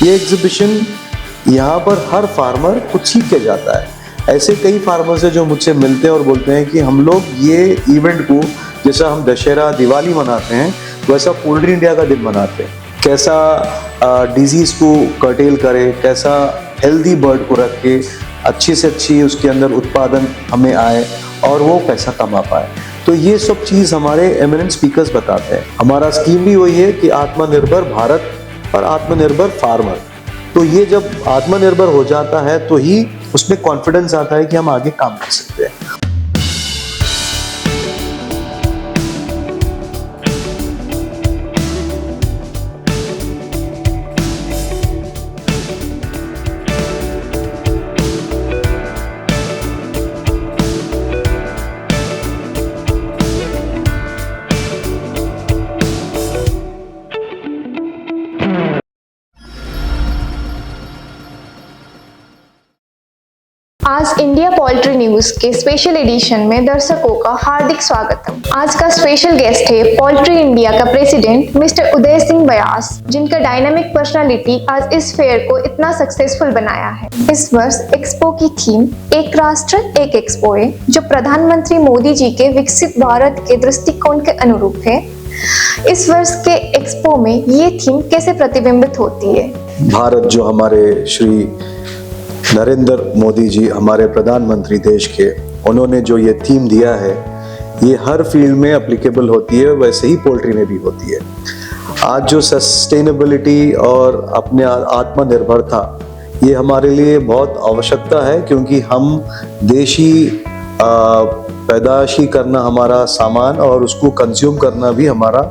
ये एग्जीबिशन यहाँ पर हर फार्मर कुछ सीख के जाता है। ऐसे कई फार्मर्स हैं जो मुझसे मिलते हैं और बोलते हैं कि हम लोग ये इवेंट को, जैसा हम दशहरा दिवाली मनाते हैं, वैसा पोल्ट्री इंडिया का दिन मनाते हैं। कैसा डिजीज़ को कर्टेल करे, कैसा हेल्दी बर्ड को रख के अच्छी से अच्छी उसके अंदर उत्पादन हमें आए और वो पैसा कमा पाए। तो ये सब चीज़ हमारे एमिनेंट स्पीकर्स बताते हैं। हमारा स्कीम भी वही है कि आत्मनिर्भर भारत और आत्मनिर्भर फार्मर। तो ये जब आत्मनिर्भर हो जाता है तो ही उसमें कॉन्फिडेंस आता है कि हम आगे काम कर सकते हैं। आज इंडिया पोल्ट्री न्यूज के स्पेशल एडिशन में दर्शकों का हार्दिक स्वागतम। आज का स्पेशल गेस्ट है पोल्ट्री इंडिया का प्रेसिडेंट मिस्टर उदय सिंह व्यास, जिनका डायनामिक पर्सनालिटी आज इस फेयर को इतना सक्सेसफुल बनाया है। इस वर्ष एक्सपो की थीम एक राष्ट्र एक एक्सपो है, जो प्रधानमंत्री मोदी जी के विकसित भारत के दृष्टिकोण के अनुरूप है। इस वर्ष के एक्सपो में ये थीम कैसे प्रतिबिंबित होती है? भारत जो हमारे श्री नरेंद्र मोदी जी, हमारे प्रधानमंत्री देश के, उन्होंने जो ये थीम दिया है, ये हर फील्ड में एप्लीकेबल होती है, वैसे ही पोल्ट्री में भी होती है। आज जो सस्टेनेबिलिटी और अपने आत्मनिर्भरता, ये हमारे लिए बहुत आवश्यकता है, क्योंकि हम देशी पैदाशी करना हमारा सामान और उसको कंज्यूम करना भी हमारा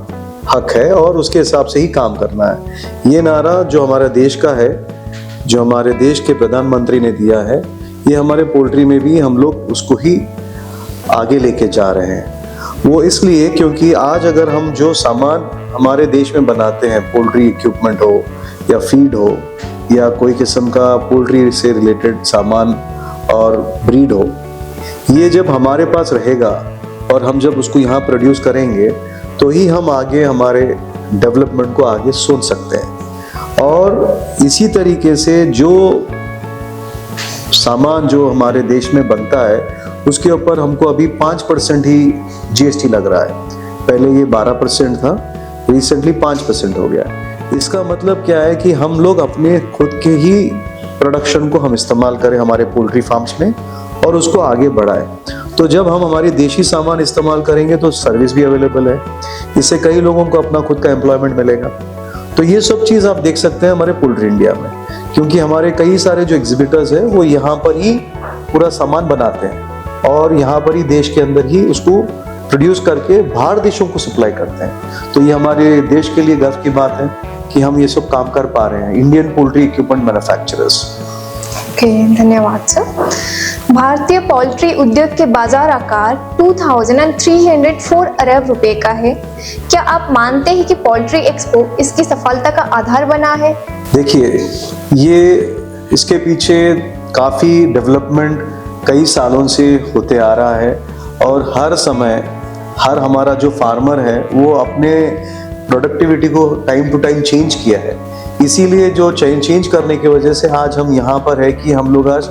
हक है और उसके हिसाब से ही काम करना है। ये नारा जो हमारे देश का है, जो हमारे देश के प्रधानमंत्री ने दिया है, ये हमारे पोल्ट्री में भी हम लोग उसको ही आगे लेके जा रहे हैं। वो इसलिए क्योंकि आज अगर हम जो सामान हमारे देश में बनाते हैं, पोल्ट्री इक्विपमेंट हो या फीड हो या कोई किस्म का पोल्ट्री से रिलेटेड सामान और ब्रीड हो, ये जब हमारे पास रहेगा और हम जब उसको यहाँ प्रोड्यूस करेंगे तो ही हम आगे हमारे डेवलपमेंट को आगे सोच सकते हैं। और इसी तरीके से जो सामान जो हमारे देश में बनता है, उसके ऊपर हमको अभी 5% ही जीएसटी लग रहा है। पहले ये 12% था, रिसेंटली 5% हो गया। इसका मतलब क्या है कि हम लोग अपने खुद के ही प्रोडक्शन को हम इस्तेमाल करें हमारे पोल्ट्री फार्म्स में और उसको आगे बढ़ाएं। तो जब हम हमारे देशी सामान इस्तेमाल करेंगे तो सर्विस भी अवेलेबल है, इससे कई लोगों को अपना खुद का एम्प्लॉयमेंट मिलेगा। तो ये सब चीज़ आप देख सकते हैं हमारे पोल्ट्री इंडिया में, क्योंकि हमारे कई सारे जो एग्जिबिटर्स हैं वो यहाँ पर ही पूरा सामान बनाते हैं और यहाँ पर ही देश के अंदर ही उसको प्रोड्यूस करके बाहर देशों को सप्लाई करते हैं। तो ये हमारे देश के लिए गर्व की बात है कि हम ये सब काम कर पा रहे हैं, इंडियन पोल्ट्री इक्विपमेंट मैन्युफैक्चरर्स। धन्यवाद सर। भारतीय पोल्ट्री उद्योग के बाजार आकार 2304 अरब रुपए का है। क्या आप मानते हैं कि पोल्ट्री एक्सपो इसकी सफलता का आधार बना है? देखिए, ये इसके पीछे काफ़ी डेवलपमेंट कई सालों से होते आ रहा है और हर समय हर हमारा जो फार्मर है वो अपने प्रोडक्टिविटी को टाइम टू टाइम चेंज किया है। इसीलिए जो चेंज करने की वजह से आज हम यहाँ पर है कि हम लोग आज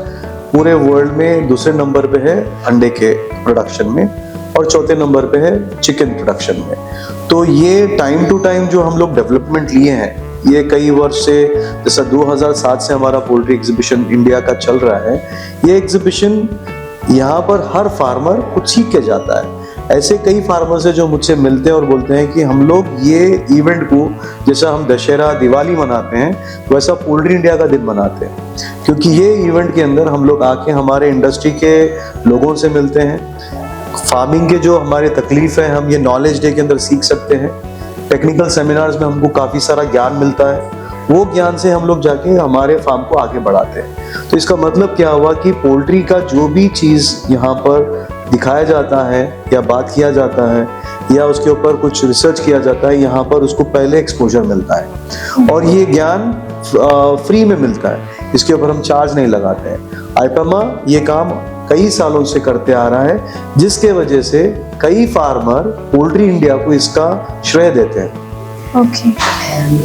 पूरे वर्ल्ड में दूसरे नंबर पे है अंडे के प्रोडक्शन में और चौथे नंबर पे है चिकन प्रोडक्शन में। तो ये टाइम टू टाइम जो हम लोग डेवलपमेंट लिए हैं, ये कई वर्ष से, जैसा 2007 से हमारा पोल्ट्री एग्जीबिशन इंडिया का चल रहा है। ये एग्जीबिशन यहाँ पर हर फार्मर कुछ सीख के जाता है। ऐसे कई फार्मर्स हैं जो मुझसे मिलते हैं और बोलते हैं कि हम लोग ये इवेंट को, जैसा हम दशहरा दिवाली मनाते हैं, वैसा पोल्ट्री इंडिया का दिन मनाते हैं, क्योंकि ये इवेंट के अंदर हम लोग आके हमारे इंडस्ट्री के लोगों से मिलते हैं। फार्मिंग के जो हमारे तकलीफ है, हम ये नॉलेज डे के अंदर सीख सकते हैं। टेक्निकल सेमिनार्स में हमको काफ़ी सारा ज्ञान मिलता है, वो ज्ञान से हम लोग जाके हमारे फार्म को आगे बढ़ाते हैं। तो इसका मतलब क्या हुआ कि पोल्ट्री का जो भी चीज़ यहाँ पर दिखाया जाता है या बात किया जाता है या उसके ऊपर कुछ रिसर्च किया जाता है, यहाँ पर उसको पहले एक्सपोजर मिलता है और ये ज्ञान फ्री में मिलता है, इसके ऊपर हम चार्ज नहीं लगाते हैं। आईपीएमए ये काम कई सालों से करते आ रहा है, जिसके वजह से कई फार्मर पोल्ट्री इंडिया को इसका श्रेय देते हैं। ओके,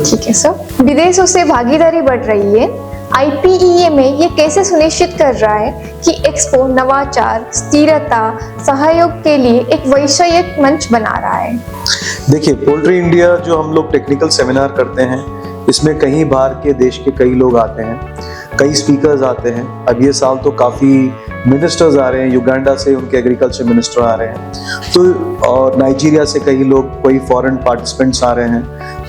ठीक है सर। विदेशों से भागीदारी बढ़ रही है, IPEA में ये कैसे सुनिश्चित कर रहा है कि एक्सपो नवाचार, स्थिरता, सहयोग के लिए एक वैश्विक मंच बना रहा है? देखिए, पोल्ट्री इंडिया जो हम लोग टेक्निकल सेमिनार करते हैं, इसमें कई बाहर के देश के कई लोग आते हैं, कई स्पीकर्स आते हैं। अब ये साल तो काफ़ी मिनिस्टर्स आ रहे हैं, युगांडा से उनके एग्रीकल्चर मिनिस्टर आ रहे हैं, तो और नाइजीरिया से कई लोग, कोई फॉरेन पार्टिसिपेंट्स आ रहे हैं,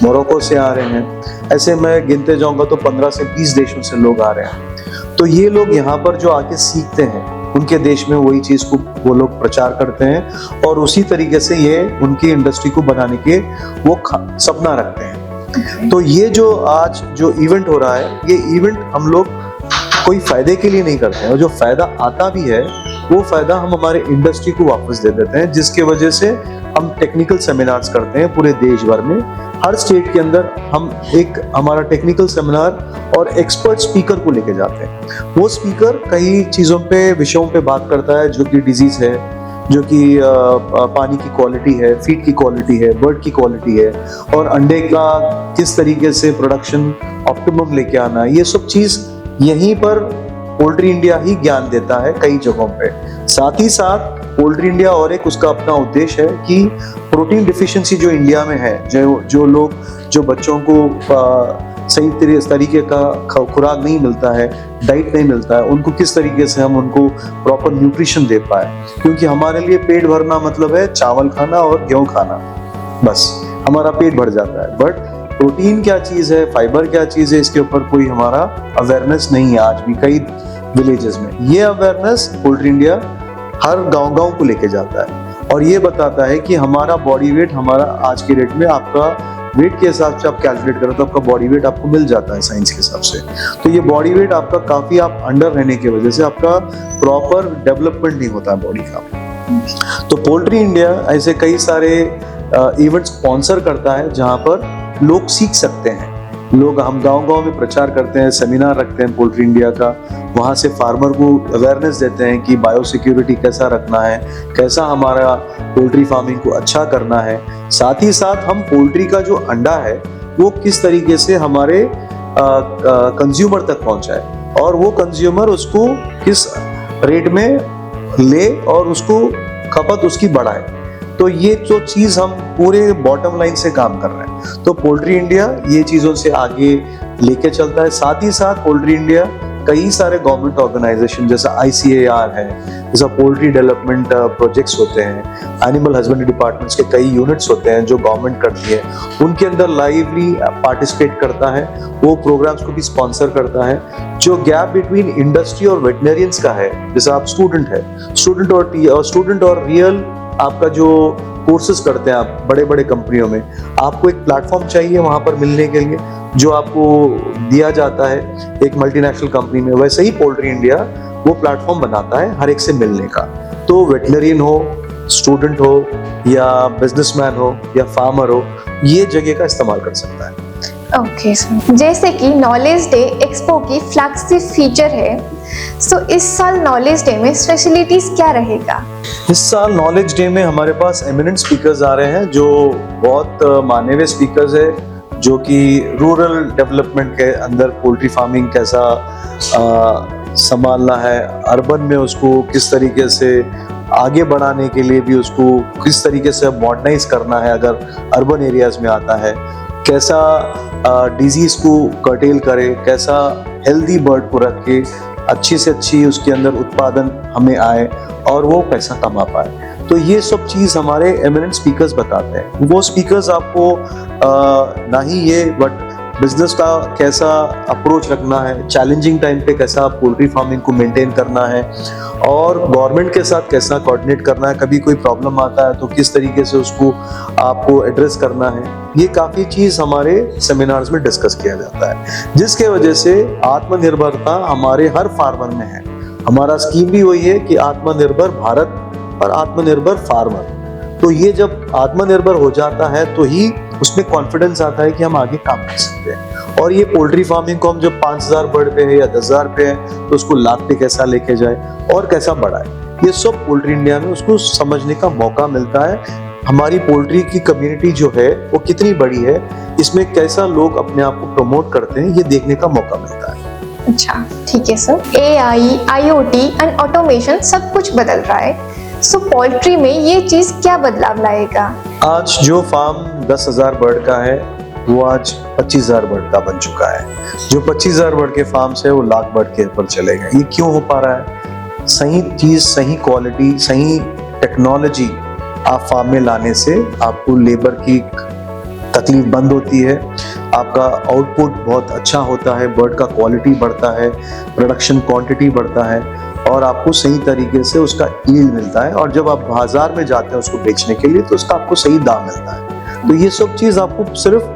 मोरक्को से आ रहे हैं। ऐसे मैं गिनते जाऊंगा तो 15 से 20 देशों से लोग आ रहे हैं। तो ये लोग यहाँ पर जो आके सीखते हैं, उनके देश में वही चीज़ को वो लोग प्रचार करते हैं और उसी तरीके से ये उनकी इंडस्ट्री को बनाने के वो सपना रखते हैं। तो ये जो आज जो इवेंट हो रहा है, ये इवेंट हम लोग कोई फायदे के लिए नहीं करते हैं, और जो फायदा आता भी है वो फायदा हम हमारे इंडस्ट्री को वापस दे देते हैं, जिसके वजह से हम टेक्निकल सेमिनार्स करते हैं पूरे देश भर में। हर स्टेट के अंदर हम एक हमारा टेक्निकल सेमिनार और एक्सपर्ट स्पीकर को लेके जाते हैं। वो स्पीकर कई चीज़ों पे, विषयों पे बात करता है, जो कि डिजीज है, जो कि पानी की क्वालिटी है, फीड की क्वालिटी है, बर्ड की क्वालिटी है, और अंडे का किस तरीके से प्रोडक्शन ऑप्टिमम लेके आना है। ये सब चीज़ यहीं पर पोल्ट्री इंडिया ही ज्ञान देता है कई जगहों पे। साथ ही साथ पोल्ट्री इंडिया और एक उसका अपना उद्देश्य है कि प्रोटीन डिफिशिएंसी जो इंडिया में है, जो लोग, जो बच्चों को सही तरीके का खुराक नहीं मिलता है, डाइट नहीं मिलता है, उनको किस तरीके से हम उनको प्रॉपर न्यूट्रिशन दे पाए। क्योंकि हमारे लिए पेट भरना मतलब है चावल खाना और गेहूं खाना, बस हमारा पेट भर जाता है। बट प्रोटीन क्या चीज़ है, फाइबर क्या चीज़ है, इसके ऊपर कोई हमारा अवेयरनेस नहीं है आज भी कई विलेजेस में। ये अवेयरनेस पोल्ट्री इंडिया हर गांव-गांव को लेके जाता है और ये बताता है कि हमारा बॉडी वेट, हमारा आज के डेट में आपका वेट के हिसाब से आप कैलकुलेट करो तो आपका बॉडी वेट आपको मिल जाता है साइंस के हिसाब से। तो ये बॉडी वेट आपका काफ़ी आप अंडर रहने की वजह से आपका प्रॉपर डेवलपमेंट नहीं होता है बॉडी का। तो पोल्ट्री इंडिया ऐसे कई सारे इवेंट स्पॉन्सर करता है जहाँ पर लोग सीख सकते हैं। लोग, हम गांव-गांव में प्रचार करते हैं, सेमिनार रखते हैं पोल्ट्री इंडिया का, वहाँ से फार्मर को अवेयरनेस देते हैं कि बायोसिक्योरिटी कैसा रखना है, कैसा हमारा पोल्ट्री फार्मिंग को अच्छा करना है। साथ ही साथ हम पोल्ट्री का जो अंडा है वो किस तरीके से हमारे कंज्यूमर तक पहुँचाए और वो कंज्यूमर उसको किस रेट में ले और उसको खपत उसकी बढ़ाए। तो ये जो चीज़ हम पूरे बॉटम लाइन से काम कर रहे हैं। तो पोल्ट्री इंडिया ये चीज़ों से आगे लेके चलता है। साथ ही साथ पोल्ट्री इंडिया कई सारे गवर्नमेंट ऑर्गेनाइजेशन जैसा ICAR है, जैसा पोल्ट्री डेवलपमेंट प्रोजेक्ट्स होते हैं, एनिमल हस्बेंड्री डिपार्टमेंट्स के कई यूनिट्स होते हैं जो गवर्नमेंट करती है, उनके अंदर लाइवली पार्टिसिपेट करता है, वो प्रोग्राम्स को भी स्पॉन्सर करता है। जो गैप बिटवीन इंडस्ट्री और वेटनरियंस का है, जैसे आप स्टूडेंट है, स्टूडेंट और रियल आपका जो कोर्सेज करते हैं आप बड़े बड़े कंपनियों में, आपको एक प्लेटफॉर्म चाहिए वहाँ पर मिलने के लिए जो आपको दिया जाता है एक मल्टीनेशनल कंपनी में। वैसे ही पोल्ट्री इंडिया वो प्लेटफॉर्म बनाता है हर एक से मिलने का। तो वेटनरियन हो, स्टूडेंट हो या बिजनेसमैन हो या फार्मर हो, ये जगह का इस्तेमाल कर सकता है। ओके सर, जैसे कि नॉलेज डे एक्सपो की फ्लैगशिप फीचर है, सो इस साल नॉलेज डे में स्पेशलिटीज क्या रहेगा? इस साल नॉलेज डे में हमारे पास एमिनेंट स्पीकर्स आ रहे हैं जो बहुत माने हुए स्पीकर्स है, जो कि रूरल डेवलपमेंट के अंदर पोल्ट्री फार्मिंग कैसा संभालना है, अर्बन में उसको किस तरीके से आगे बढ़ाने के लिए भी उसको किस तरीके से मॉडर्नाइज करना है अगर अर्बन एरियाज में आता है, कैसा डिजीज को कर्टेल करे, कैसा हेल्दी बर्ड को रख के अच्छी से अच्छी उसके अंदर उत्पादन हमें आए और वो पैसा कमा पाए। तो ये सब चीज़ हमारे एमिनेंट स्पीकर्स बताते हैं। वो स्पीकर्स आपको ना ही ये बट बिजनेस का कैसा अप्रोच रखना है, चैलेंजिंग टाइम पे कैसा पोल्ट्री फार्मिंग को मेंटेन करना है और गवर्नमेंट के साथ कैसा कोऑर्डिनेट करना है, कभी कोई प्रॉब्लम आता है तो किस तरीके से उसको आपको एड्रेस करना है, ये काफ़ी चीज़ हमारे सेमिनार्स में डिस्कस किया जाता है, जिसके वजह से आत्मनिर्भरता हमारे हर फार्मर में है। हमारा स्कीम भी वही है कि आत्मनिर्भर भारत और आत्मनिर्भर फार्मर। तो ये जब आत्मनिर्भर हो जाता है तो ही उसमें कॉन्फिडेंस आता है कि हम आगे काम कर सकते हैं। और ये पोल्ट्री फार्मिंग को हम जब 5,000 बर्ड पे है या 10,000 पे है तो उसको लाख पे कैसा लेके जाए और कैसा बढ़ाए, ये सब पोल्ट्री इंडिया में उसको समझने का मौका मिलता है हमारी पोल्ट्री की कम्युनिटी जो है वो कितनी बड़ी है, इसमें कैसा लोग अपने आप को प्रमोट करते हैं, ये देखने का मौका मिलता है। अच्छा, ठीक है sir. AI, IoT and automation सब कुछ बदल रहा है, सो पोल्ट्री में ये चीज क्या बदलाव लाएगा? आज जो फार्म 10,000 बर्ड का है वो आज 25,000 बर्ड का बन चुका है। जो 25,000 बर्ड के फार्म्स है वो लाख बर्ड के ऊपर चलेगा। ये क्यों हो पा रहा है? सही चीज, सही क्वालिटी, सही टेक्नोलॉजी आप फार्म में लाने से आपको लेबर की तकलीफ बंद होती है, आपका आउटपुट बहुत अच्छा होता है, बर्ड का क्वालिटी बढ़ता है, प्रोडक्शन क्वांटिटी बढ़ता है और आपको सही तरीके से उसका यील्ड मिलता है। और जब आप बाजार में जाते हैं उसको बेचने के लिए तो उसका आपको सही दाम मिलता है। तो ये सब चीज़ आपको सिर्फ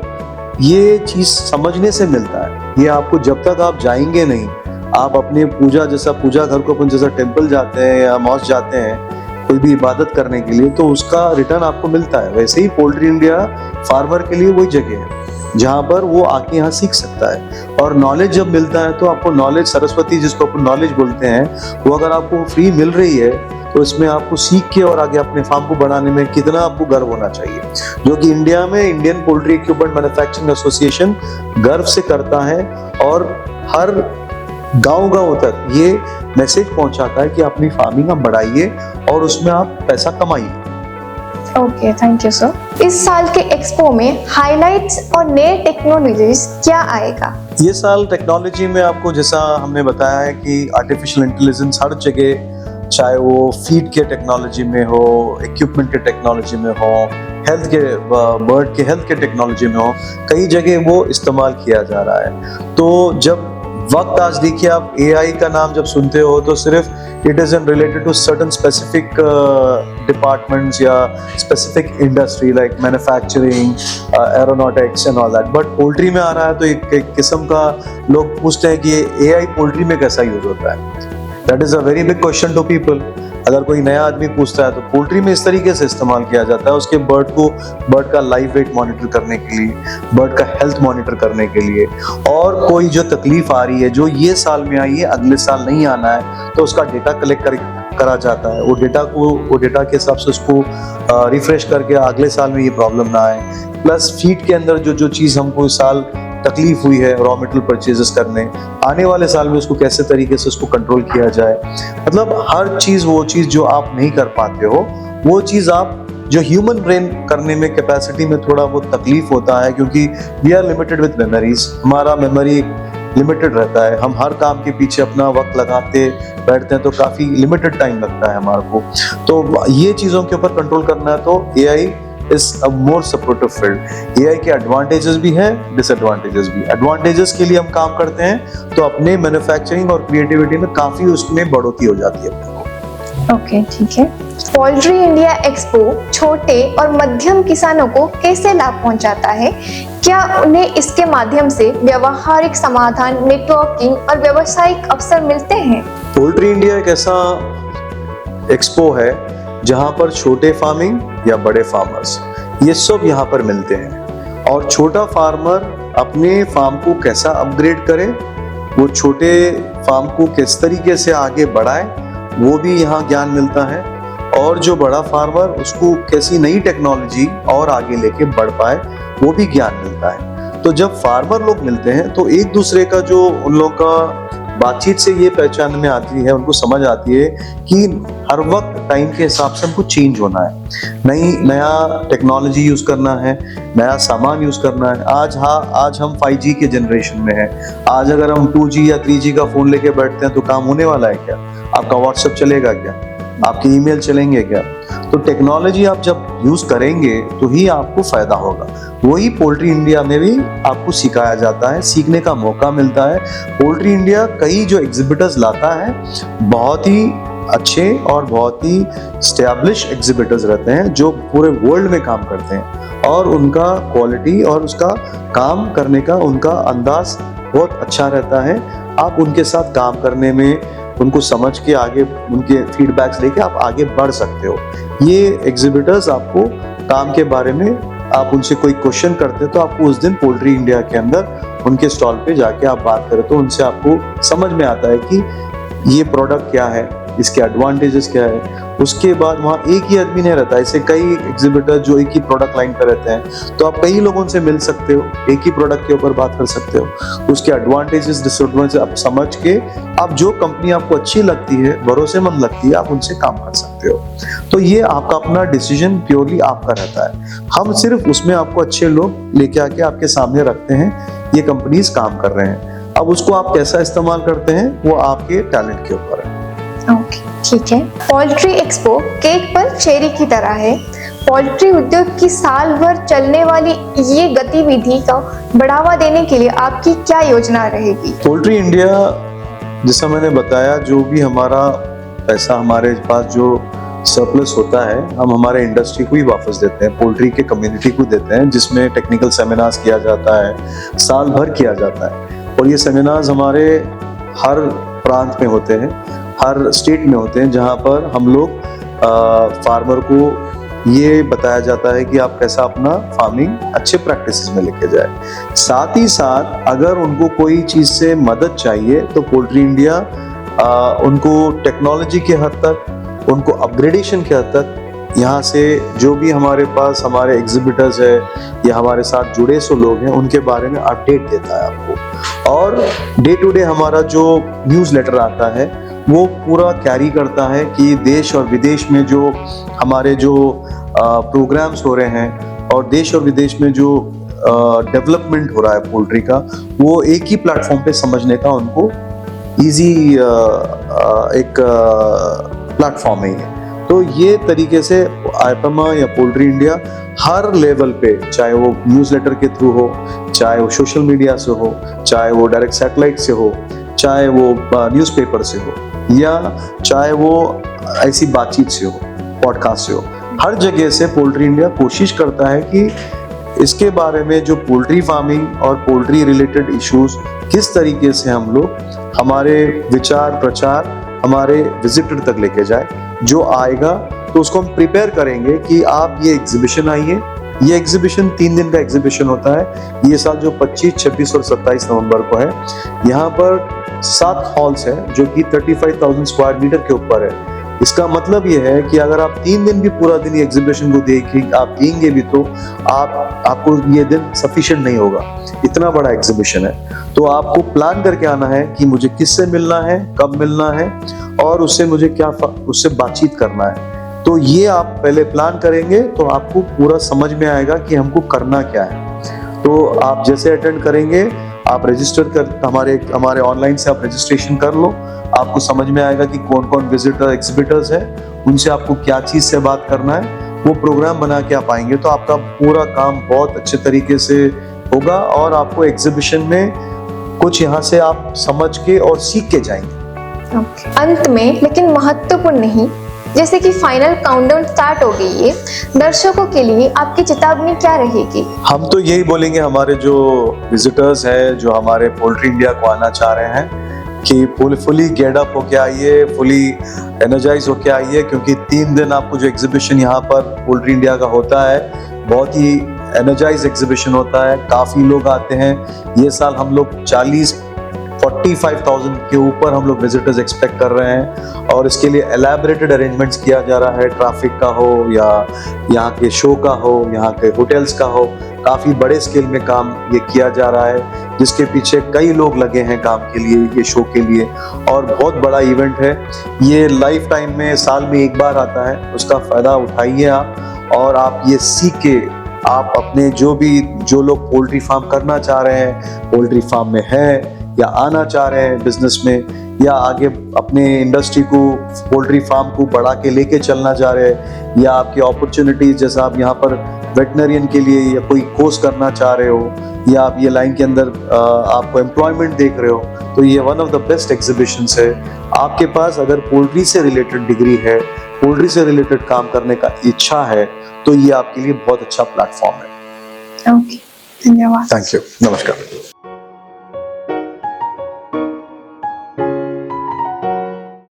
ये चीज़ समझने से मिलता है। ये आपको जब तक आप जाएंगे नहीं, आप अपने पूजा घर को अपन जैसा टेम्पल जाते हैं या मॉस्क जाते हैं कोई भी इबादत करने के लिए, तो उसका रिटर्न आपको मिलता है। वैसे ही पोल्ट्री इंडिया फार्मर के लिए वही जगह है जहाँ पर वो आके यहाँ सीख सकता है। और नॉलेज जब मिलता है तो आपको नॉलेज, सरस्वती जिसको अपन नॉलेज बोलते हैं, वो अगर आपको फ्री मिल रही है तो इसमें आपको सीख के और आगे अपने फार्म को बढ़ाने में कितना आपको गर्व होना चाहिए, जो कि इंडिया में Indian poultry equipment manufacturing association गर्व से करता है और हर गांव तक ये मैसेज पहुंचाता है कि अपनी फार्मिंग आप बढ़ाइए और उसमें आप पैसा कमाइए। Okay, thank you sir. इस साल के एक्सपो में हाइलाइट्स और नए टेक्नोलॉजीज क्या आएगा? ये साल टेक्नोलॉजी में आपको जैसा हमने बताया है कि आर्टिफिशियल इंटेलिजेंस हर जगह, चाहे वो फीड के टेक्नोलॉजी में हो, इक्विपमेंट के टेक्नोलॉजी में हो, हेल्थ के बर्ड के हेल्थ के टेक्नोलॉजी में हो, कई जगह वो इस्तेमाल किया जा रहा है। तो जब वक्त, आज देखिए आप AI का नाम जब सुनते हो तो सिर्फ it is in related to certain specific departments या specific industry like manufacturing, aeronautics and all that, but poultry में आ रहा है तो एक किस्म का लोग पूछते हैं कि AI पोल्ट्री में कैसा यूज होता है। That is a very big question to people. अगर कोई नया आदमी पूछता है तो पोल्ट्री में इस तरीके से इस्तेमाल किया जाता है उसके बर्ड का लाइव वेट मॉनिटर करने के लिए, बर्ड का हेल्थ मॉनिटर करने के लिए, और कोई जो तकलीफ आ रही है जो ये साल में आई है अगले साल नहीं आना है तो उसका डेटा कलेक्ट करा जाता है। वो डेटा के हिसाब से उसको रिफ्रेश करके अगले साल में ये प्रॉब्लम ना आए। प्लस फीड के अंदर जो चीज़ हमको इस साल तकलीफ हुई है रॉ मटेरियल परचेजेस करने, आने वाले साल में उसको कैसे तरीके से उसको कंट्रोल किया जाए। मतलब हर चीज़, वो चीज़ जो आप नहीं कर पाते हो वो चीज़ आप जो ह्यूमन ब्रेन करने में कैपेसिटी में थोड़ा बहुत तकलीफ होता है, क्योंकि we are limited with memories, हमारा मेमोरी लिमिटेड रहता है। हम हर काम के पीछे अपना वक्त लगाते बैठते हैं तो काफ़ी लिमिटेड टाइम लगता है हमारे को। तो ये चीज़ों के ऊपर कंट्रोल करना है तो AI is a more supportive field. AI के एडवांटेजेस भी हैं, डिसएडवांटेजेस भी। एडवांटेजेस के लिए हम काम करते हैं तो अपने मैन्युफैक्चरिंग और क्रिएटिविटी में काफी उसमें बढ़ोतरी हो जाती है। ओके, ठीक है। पोल्ट्री इंडिया एक्सपो छोटे और मध्यम किसानों को कैसे लाभ पहुंचाता है? क्या उन्हें इसके माध्यम से व्यावहारिक समाधान, नेटवर्किंग और व्यावसायिक अवसर मिलते हैं? पोल्ट्री इंडिया एक ऐसा एक्सपो है जहां पर छोटे फार्मिंग या बड़े फार्मर्स ये सब यहाँ पर मिलते हैं, और छोटा फार्मर अपने फार्म को कैसा अपग्रेड करे, वो छोटे फार्म को किस तरीके से आगे बढ़ाए, वो भी यहाँ ज्ञान मिलता है। और जो बड़ा फार्मर उसको कैसी नई टेक्नोलॉजी और आगे लेके बढ़ पाए, वो भी ज्ञान मिलता है। तो जब फार्मर लोग मिलते हैं तो एक दूसरे का जो उन लोगों का बातचीत से ये पहचान में आती है, उनको समझ आती है कि हर वक्त टाइम के हिसाब से हमको चेंज होना है, नया टेक्नोलॉजी यूज करना है, नया सामान यूज करना है। आज हम 5G के जनरेशन में हैं। आज अगर हम 2G या 3G का फोन लेके बैठते हैं तो काम होने वाला है क्या? आपका व्हाट्सएप चलेगा क्या? आपके ईमेल चलेंगे क्या? तो टेक्नोलॉजी आप जब यूज करेंगे तो ही आपको फायदा होगा। वही पोल्ट्री इंडिया में भी आपको सिखाया जाता है, सीखने का मौका मिलता है। पोल्ट्री इंडिया कई जो एग्जिबिटर्स लाता है, बहुत ही अच्छे और बहुत ही स्टैब्लिश एग्जिबिटर्स रहते हैं जो पूरे वर्ल्ड में काम करते हैं, और उनका क्वालिटी और उसका काम करने का उनका अंदाज बहुत अच्छा रहता है। आप उनके साथ काम करने में, उनको समझ के आगे उनके फीडबैक्स लेके आप आगे बढ़ सकते हो। ये एग्जिबिटर्स आपको काम के बारे में, आप उनसे कोई क्वेश्चन करते हैं तो आपको उस दिन पोल्ट्री इंडिया के अंदर उनके स्टॉल पे जाके आप बात करें तो उनसे आपको समझ में आता है कि ये प्रोडक्ट क्या है, इसके एडवांटेजेस क्या है। उसके बाद वहाँ एक ही आदमी नहीं रहता, ऐसे कई एग्जिबिटर जो एक ही प्रोडक्ट लाइन पर रहते हैं, तो आप कई लोगों से मिल सकते हो, एक ही प्रोडक्ट के ऊपर बात कर सकते हो, उसके एडवांटेजेस डिसएडवांटेजेस आप समझ के आप जो कंपनी आपको अच्छी लगती है, भरोसेमंद लगती है, आप उनसे काम कर सकते हो। तो ये आपका अपना डिसीजन प्योरली आपका रहता है। हम सिर्फ उसमें आपको अच्छे लोग लेके आके आपके सामने रखते हैं, ये कंपनीज काम कर रहे हैं। अब उसको आप कैसा इस्तेमाल करते हैं वो आपके टैलेंट के ऊपर है। ओके, ठीक है। पोल्ट्री एक्सपो केक पर चेरी की तरह है। पोल्ट्री उद्योग की साल भर चलने वाली ये गतिविधि को बढ़ावा देने के लिए आपकी क्या योजना रहेगी? पोल्ट्री इंडिया, जैसा मैंने बताया, जो भी हमारा पैसा हमारे पास जो सरप्लस होता है, हम हमारे इंडस्ट्री को ही वापस देते हैं, पोल्ट्री के कम्युनिटी को देते हैं, जिसमें टेक्निकल सेमिनार्स किया जाता है, साल भर किया जाता है। और ये सेमिनार्स हमारे हर प्रांत में होते हैं, हर स्टेट में होते हैं, जहाँ पर हम लोग फार्मर को ये बताया जाता है कि आप कैसा अपना फार्मिंग अच्छे प्रैक्टिसेस में लेके जाए। साथ ही साथ अगर उनको कोई चीज़ से मदद चाहिए तो पोल्ट्री इंडिया उनको टेक्नोलॉजी के हद तक, उनको अपग्रेडेशन के हद तक, यहाँ से जो भी हमारे पास हमारे एग्जिबिटर्स है या हमारे साथ जुड़े सो लोग हैं, उनके बारे में अपडेट देता है आपको। और डे टू डे हमारा जो न्यूज़लेटर आता है वो पूरा कैरी करता है कि देश और विदेश में जो हमारे जो प्रोग्राम्स हो रहे हैं और देश और विदेश में जो डेवलपमेंट हो रहा है पोल्ट्री का, वो एक ही प्लेटफॉर्म पे समझने का उनको इजी एक प्लेटफॉर्म है। तो ये तरीके से आईपीएमए या पोल्ट्री इंडिया हर लेवल पे, चाहे वो न्यूज़लेटर के थ्रू हो, चाहे वो सोशल मीडिया से हो, चाहे वो डायरेक्ट सैटेलाइट से हो, चाहे वो न्यूज़पेपर से हो, या चाहे वो ऐसी बातचीत से हो, पॉडकास्ट से हो, हर जगह से पोल्ट्री इंडिया कोशिश करता है कि इसके बारे में जो पोल्ट्री फार्मिंग और पोल्ट्री रिलेटेड इश्यूज किस तरीके से हम लोग हमारे विचार प्रचार हमारे विजिटर तक लेके जाए। जो आएगा तो उसको हम प्रिपेयर करेंगे कि आप ये एग्जीबिशन आइए। ये एग्जीबिशन 3 दिन का एग्जीबिशन होता है। ये साल जो 25, 26 और 27 नवंबर को है, यहाँ पर 7 हॉल्स हैं जो कि 35,000 स्क्वायर मीटर के ऊपर है। इसका मतलब ये है कि अगर आप 3 दिन भी पूरा दिन ये एग्जीबिशन को देंगे भी तो आपको ये दिन सफिशिएंट नहीं होगा, इतना बड़ा एग्जीबिशन है। तो आपको प्लान करके आना है कि मुझे किससे मिलना है, कब मिलना है और उससे मुझे उससे बातचीत करना है। तो ये आप पहले प्लान करेंगे तो आपको पूरा समझ में आएगा कि हमको करना क्या है। तो आप जैसे अटेंड करेंगे, आप रजिस्टर कर हमारे ऑनलाइन से आप रजिस्ट्रेशन कर लो। आपको समझ में आएगा कि कौन कौन विजिटर एग्जिबिटर्स हैं, उनसे आपको क्या चीज़ से बात करना है। वो प्रोग्राम बना के आप आएंगे तो आपका पूरा काम बहुत अच्छे तरीके से होगा और आपको एग्जीबिशन में कुछ यहाँ से आप समझ के और सीख के जाएंगे। अंत में लेकिन महत्वपूर्ण नहीं, जैसे कि फाइनल काउंटडाउन स्टार्ट हो गई है, दर्शकों के लिए आपकी चेतावनी क्या रहेगी? हम तो यही बोलेंगे हमारे जो विजिटर्स हैं, जो हमारे पोल्ट्री इंडिया को आना चाह रहे हैं, कि फुली गेट अप होके आइए, फुली एनर्जाइज होके आइए, क्योंकि 3 दिन आपको जो एग्जीबिशन यहाँ पर पोल्ट्री इंडिया का होता है, बहुत ही एनर्जाइज एग्जीबिशन होता है। काफ़ी लोग आते हैं। ये साल हम लोग 45,000 के ऊपर हम लोग विजिटर्स एक्सपेक्ट कर रहे हैं और इसके लिए एलैबोरेटेड अरेंजमेंट्स किया जा रहा है, ट्रैफिक का हो या यहाँ के शो का हो, यहाँ के होटल्स का हो। काफ़ी बड़े स्केल में काम ये किया जा रहा है, जिसके पीछे कई लोग लगे हैं काम के लिए, ये शो के लिए, और बहुत बड़ा इवेंट है ये। लाइफ टाइम में साल में एक बार आता है, उसका फ़ायदा उठाइए आप और आप ये सीख के आप अपने जो लोग पोल्ट्री फार्म करना चाह रहे हैं, पोल्ट्री फार्म में है या आना चाह रहे हैं बिजनेस में, या आगे अपने इंडस्ट्री को पोल्ट्री फार्म को बढ़ा के लेके चलना चाह रहे हैं, या आपकी अपॉर्चुनिटीज जैसा आप यहाँ पर वेटनरियन के लिए या कोई कोर्स करना चाह रहे हो, या आप ये लाइन के अंदर आपको एम्प्लॉयमेंट देख रहे हो, तो ये one of the best exhibitions है। आपके पास अगर पोल्ट्री से रिलेटेड डिग्री है, पोल्ट्री से रिलेटेड काम करने का इच्छा है, तो ये आपके लिए बहुत अच्छा प्लेटफॉर्म है। ओके, धन्यवाद। थैंक यू, नमस्कार।